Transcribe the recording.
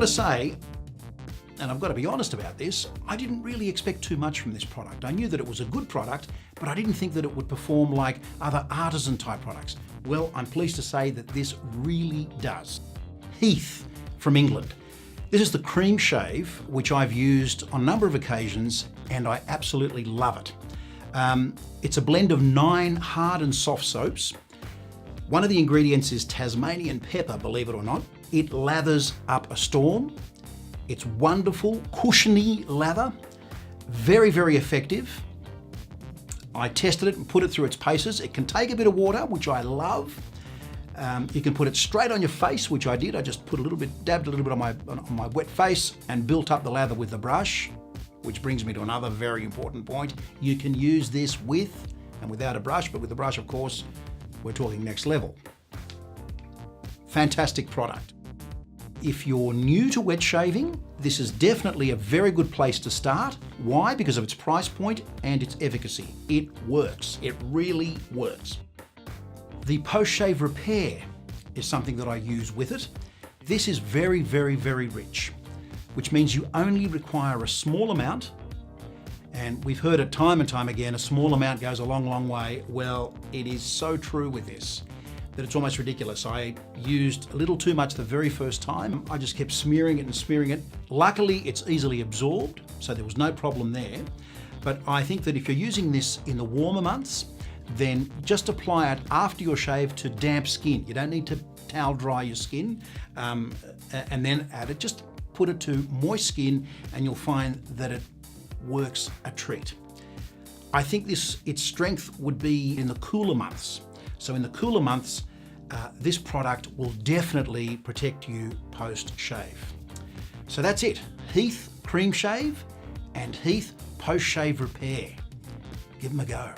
got to say, and I've got to be honest about this, I didn't really expect too much from this product. I knew that it was a good product, but I didn't think that it would perform like other artisan type products. Well, I'm pleased to say that this really does. Heath from England. This is the cream shave, which I've used on a number of occasions, and I absolutely love it. It's a blend of 9 hard and soft soaps. One of the ingredients is Tasmanian Pepper, believe it or not. It lathers up a storm. It's wonderful, cushiony lather, very, very effective. I tested it and put it through its paces. It can take a bit of water, which I love. You can put it straight on your face, which I did. I just put a little bit, dabbed a little bit on my wet face and built up the lather with the brush, which brings me to another very important point. You can use this with and without a brush, but with the brush, of course, we're talking next level. Fantastic product. If you're new to wet shaving, this is definitely a very good place to start. Why? Because of its price point and its efficacy. It works. It really works. The post-shave repair is something that I use with it. This is very, very, very rich, which means you only require a small amount. And we've heard it time and time again, a small amount goes a long, long way. Well, it is so true with this that it's almost ridiculous. I used a little too much the very first time. I just kept smearing it and smearing it. Luckily, it's easily absorbed, so there was no problem there. But I think that if you're using this in the warmer months, then just apply it after your shave to damp skin. You don't need to towel dry your skin and then add it. Just put it to moist skin and you'll find that it works a treat. I think its strength would be in the cooler months. So in the cooler months, this product will definitely protect you post-shave. So that's it. Heath Cream Shave and Heath Post-Shave Repair. Give them a go.